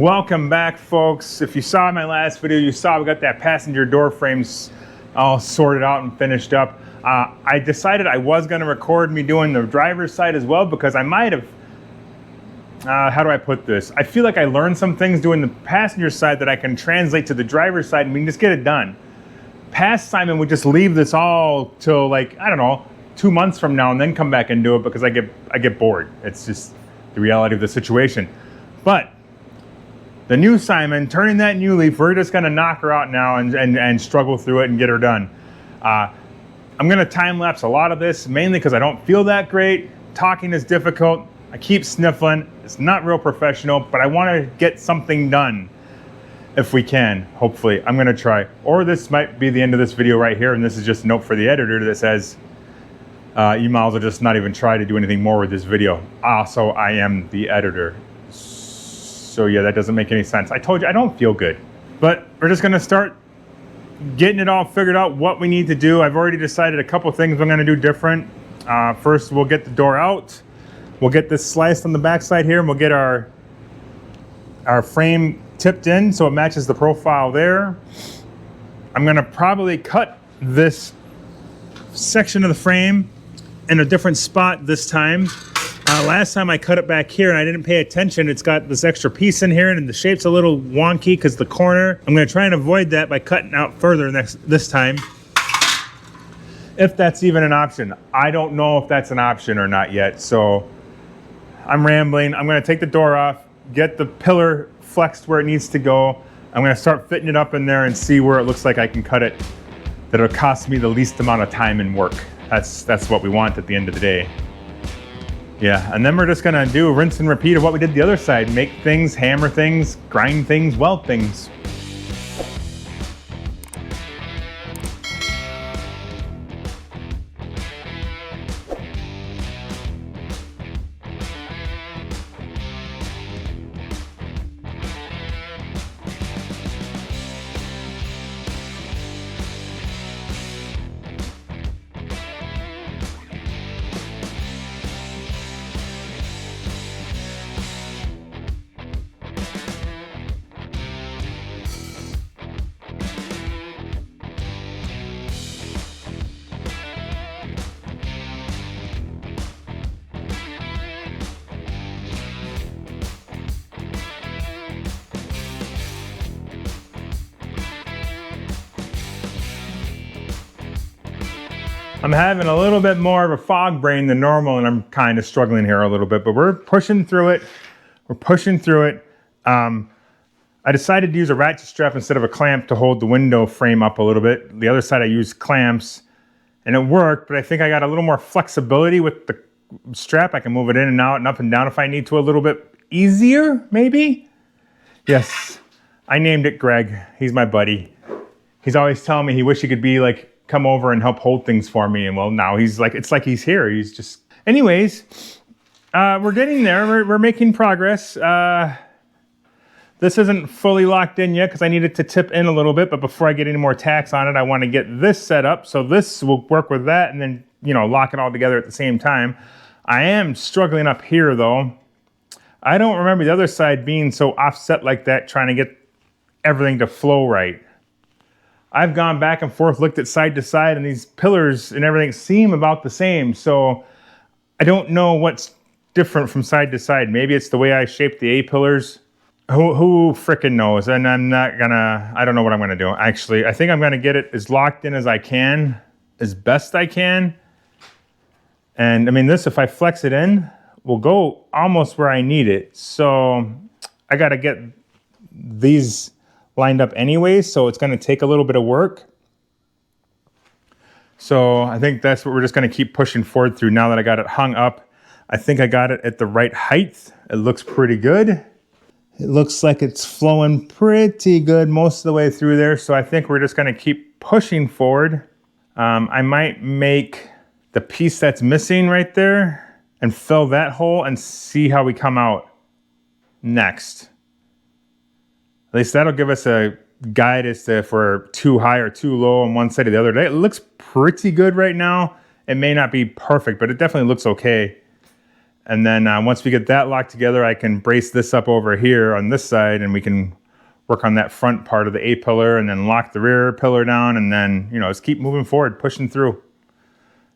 Welcome back, folks. If you saw my last video, you saw we got that passenger door frames all sorted out and finished up. I decided I was going to record me doing the driver's side as well because I might have, how do I put this? I feel like I learned some things doing the passenger side that I can translate to the driver's side and we can just get it done. Past Simon would just leave this all till like, I don't know, 2 months from now and then come back and do it because I get bored. It's just the reality of the situation. But the new Simon, turning that new leaf, we're just gonna knock her out now and struggle through it and get her done. I'm gonna time lapse a lot of this, mainly because I don't feel that great. Talking is difficult. I keep sniffling. It's not real professional, but I wanna get something done if we can, hopefully. I'm gonna try. Or this might be the end of this video right here, and this is just a note for the editor that says, you might as well just not even try to do anything more with this video. Also, I am the editor. So yeah, that doesn't make any sense. I told you I don't feel good. But we're just gonna start getting it all figured out, what we need to do. I've already decided a couple things I'm gonna do different. First, we'll get the door out. We'll get this sliced on the back side here, and we'll get our frame tipped in so it matches the profile there. I'm gonna probably cut this section of the frame in a different spot this time. Last time I cut it back here and I didn't pay attention. It's got this extra piece in here and the shape's a little wonky because the corner. I'm going to try and avoid that by cutting out further this time. If that's even an option. I don't know if that's an option or not yet. So I'm rambling. I'm going to take the door off, get the pillar flexed where it needs to go. I'm going to start fitting it up in there and see where it looks like I can cut it. That'll cost me the least amount of time and work. That's what we want at the end of the day. Yeah, and then we're just gonna do a rinse and repeat of what we did the other side. Make things, hammer things, grind things, weld things. I'm having a little bit more of a fog brain than normal and I'm kind of struggling here a little bit, but we're pushing through it. We're pushing through it. I decided to use a ratchet strap instead of a clamp to hold the window frame up a little bit. The other side I used clamps and it worked, but I think I got a little more flexibility with the strap. I can move it in and out and up and down if I need to a little bit easier, maybe? Yes, I named it Greg. He's my buddy. He's always telling me he wish he could be like, come over and help hold things for me. And well, now he's like, it's like he's here. He's just, anyways, we're getting there. We're making progress. This isn't fully locked in yet because I need it to tip in a little bit. But before I get any more tacks on it, I want to get this set up. So this will work with that and then, you know, lock it all together at the same time. I am struggling up here though. I don't remember the other side being so offset like that, trying to get everything to flow right. I've gone back and forth, looked at side to side, and these pillars and everything seem about the same. So I don't know what's different from side to side. Maybe it's the way I shaped the A-pillars. Who frickin' knows? And I don't know what I'm gonna do. Actually, I think I'm gonna get it as locked in as I can, as best I can. And I mean, this, if I flex it in, will go almost where I need it. So I gotta get these lined up anyway, so it's going to take a little bit of work. So I think that's what we're just going to keep pushing forward through now that I got it hung up. I think I got it at the right height. It looks pretty good. It looks like it's flowing pretty good most of the way through there. So I think we're just going to keep pushing forward. I might make the piece that's missing right there and fill that hole and see how we come out next. At least that'll give us a guide as to if we're too high or too low on one side or the other. It looks pretty good right now. It may not be perfect, but it definitely looks okay. And then once we get that locked together, I can brace this up over here on this side, and we can work on that front part of the A-pillar and then lock the rear pillar down, and then, you know, just keep moving forward, pushing through.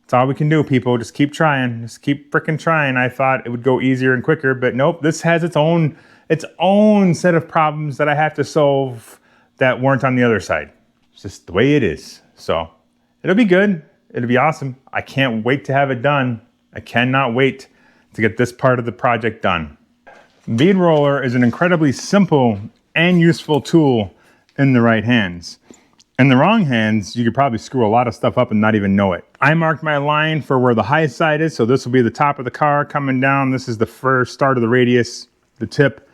That's all we can do, people. Just keep trying. Just keep freaking trying. I thought it would go easier and quicker, but nope. This has its own set of problems that I have to solve that weren't on the other side. It's just the way it is. So it'll be good. It'll be awesome. I can't wait to have it done. I cannot wait to get this part of the project done. Bead roller is an incredibly simple and useful tool in the right hands. In the wrong hands, you could probably screw a lot of stuff up and not even know it. I marked my line for where the high side is, so this will be the top of the car coming down. This is the first start of the radius, the tip,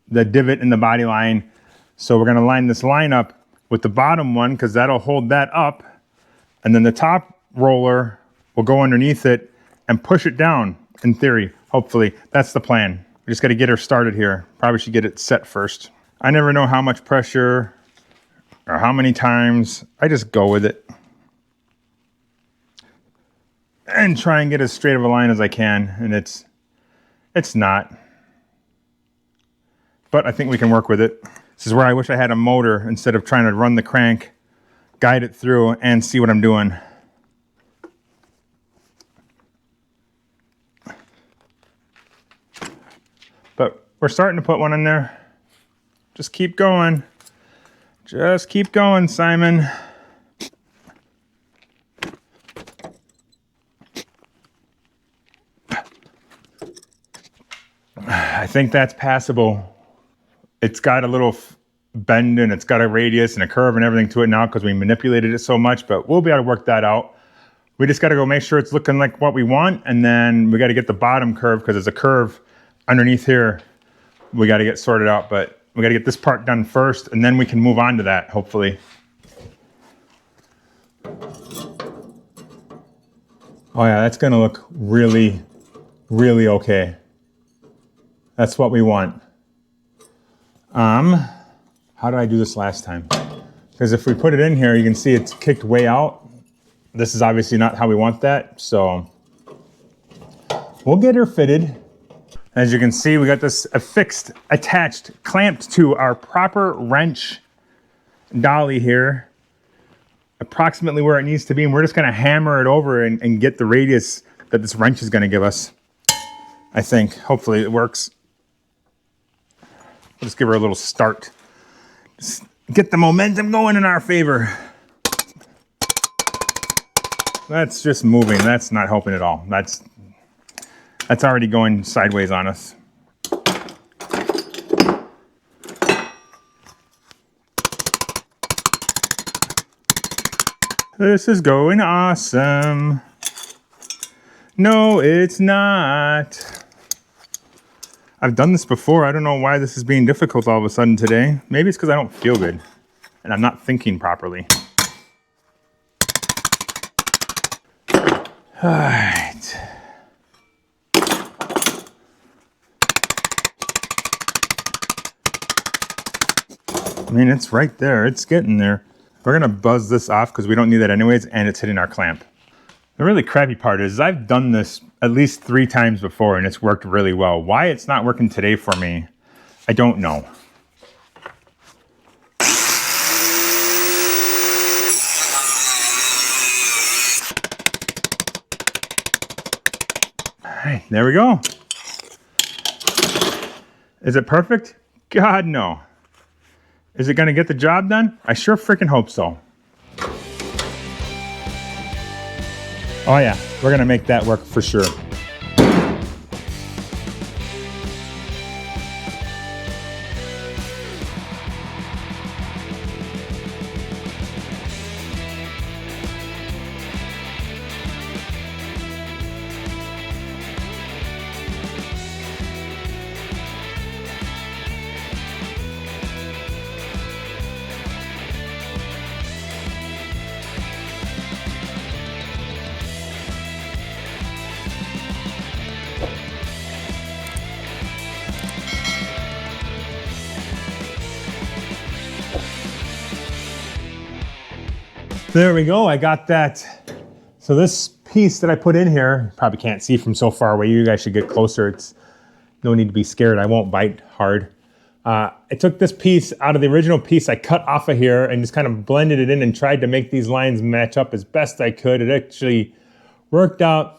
the divot in the body line. So we're gonna line this line up with the bottom one because that'll hold that up. And then the top roller will go underneath it and push it down, in theory, hopefully. That's the plan. We just gotta get her started here. Probably should get it set first. I never know how much pressure or how many times. I just go with it and try and get as straight of a line as I can, and it's not, but I think we can work with it. This is where I wish I had a motor instead of trying to run the crank, guide it through, and see what I'm doing. But we're starting to put one in there. Just keep going. Just keep going, Simon. I think that's passable. It's got a little bend and it's got a radius and a curve and everything to it now because we manipulated it so much, but we'll be able to work that out. We just got to go make sure it's looking like what we want, and then we got to get the bottom curve because there's a curve underneath here we got to get sorted out, but we got to get this part done first, and then we can move on to that, hopefully. Oh yeah, that's going to look really, really okay. That's what we want. How did I do this last time? Because if we put it in here, you can see it's kicked way out. This is obviously not how we want that, so we'll get her fitted. As you can see, we got this affixed, attached, clamped to our proper wrench dolly here, approximately where it needs to be, and we're just gonna hammer it over and get the radius that this wrench is gonna give us. I think, hopefully it works. We'll just give her a little start. Just get the momentum going in our favor. That's just moving, that's not helping at all. That's already going sideways on us. This is going awesome. No, it's not. I've done this before. I don't know why this is being difficult all of a sudden today. Maybe it's because I don't feel good and I'm not thinking properly. All right. I mean, it's right there. It's getting there. We're gonna buzz this off because we don't need that anyways, and it's hitting our clamp. The really crappy part is I've done this at least 3 times before and it's worked really well. Why it's not working today for me, I don't know. All right, there we go. Is it perfect? God, no. Is it gonna get the job done? I sure freaking hope so. Oh yeah, we're gonna make that work for sure. There we go, I got that. So this piece that I put in here, you probably can't see from so far away. You guys should get closer. It's no need to be scared. I won't bite hard. I took this piece out of the original piece I cut off of here and just kind of blended it in and tried to make these lines match up as best I could. It actually worked out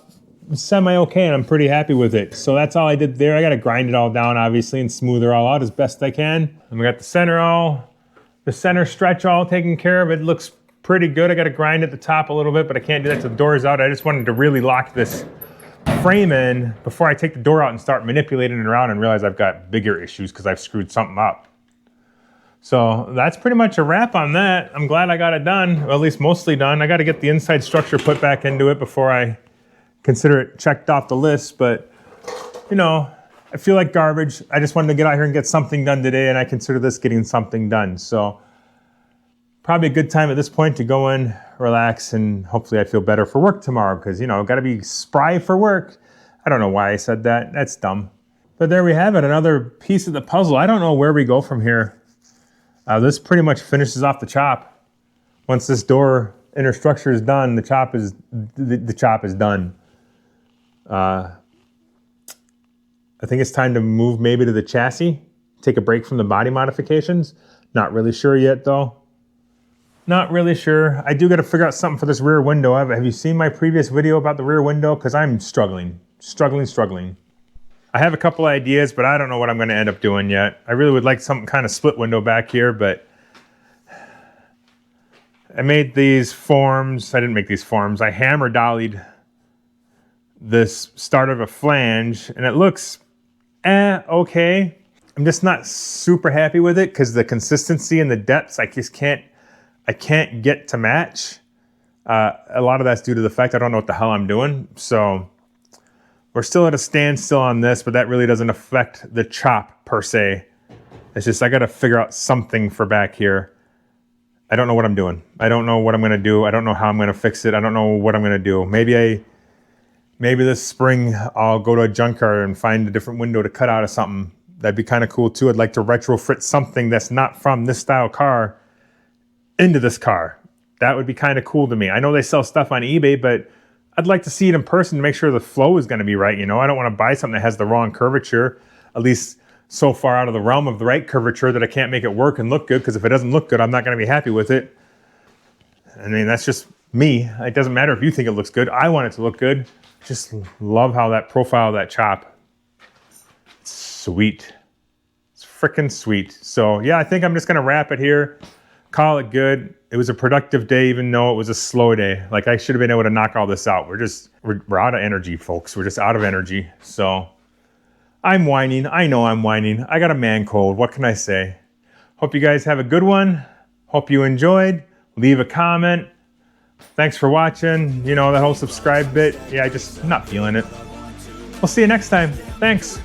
semi-okay, and I'm pretty happy with it. So that's all I did there. I got to grind it all down, obviously, and smooth it all out as best I can. And we got the center stretch all taken care of. It looks pretty good. I got to grind at the top a little bit, but I can't do that till the door is out. I just wanted to really lock this frame in before I take the door out and start manipulating it around and realize I've got bigger issues because I've screwed something up. So that's pretty much a wrap on that. I'm glad I got it done, or at least mostly done. I got to get the inside structure put back into it before I consider it checked off the list, but you know, I feel like garbage. I just wanted to get out here and get something done today, and I consider this getting something done. So probably a good time at this point to go in, relax, and hopefully I feel better for work tomorrow because, you know, I've got to be spry for work. I don't know why I said that. That's dumb. But there we have it, another piece of the puzzle. I don't know where we go from here. This pretty much finishes off the chop. Once this door inner structure is done, the chop is done. I think it's time to move maybe to the chassis, take a break from the body modifications. Not really sure yet though. Not really sure. I do got to figure out something for this rear window. Have you seen my previous video about the rear window? Because I'm struggling. I have a couple ideas, but I don't know what I'm going to end up doing yet. I really would like some kind of split window back here, but I made these forms. I didn't make these forms. I hammer dollied this start of a flange, and it looks okay. I'm just not super happy with it because the consistency and the depths, I can't get to match. A lot of that's due to the fact I don't know what the hell I'm doing. So we're still at a standstill on this, but that really doesn't affect the chop per se. It's just I got to figure out something for back here. I don't know what I'm doing. I don't know what I'm going to do. I don't know how I'm going to fix it. I don't know what I'm going to do. Maybe this spring I'll go to a junkyard and find a different window to cut out of something. That'd be kind of cool too. I'd like to retrofit something that's not from this style car into this car. That would be kind of cool to me. I know they sell stuff on eBay, but I'd like to see it in person to make sure the flow is going to be right. You know, I don't want to buy something that has the wrong curvature, at least so far out of the realm of the right curvature that I can't make it work and look good, because if it doesn't look good, I'm not going to be happy with it. I mean, that's just me. It doesn't matter if you think it looks good. I want it to look good. Just love how that profile of that chop. It's sweet. It's freaking sweet. So yeah, I think I'm just going to wrap it here. Call it good. It was a productive day, even though it was a slow day. Like, I should have been able to knock all this out. We're out of energy, folks. We're just out of energy. So I'm whining. I know I'm whining. I got a man cold. What can I say? Hope you guys have a good one. Hope you enjoyed. Leave a comment. Thanks for watching. You know, that whole subscribe bit. Yeah, I'm not feeling it. We'll see you next time. Thanks.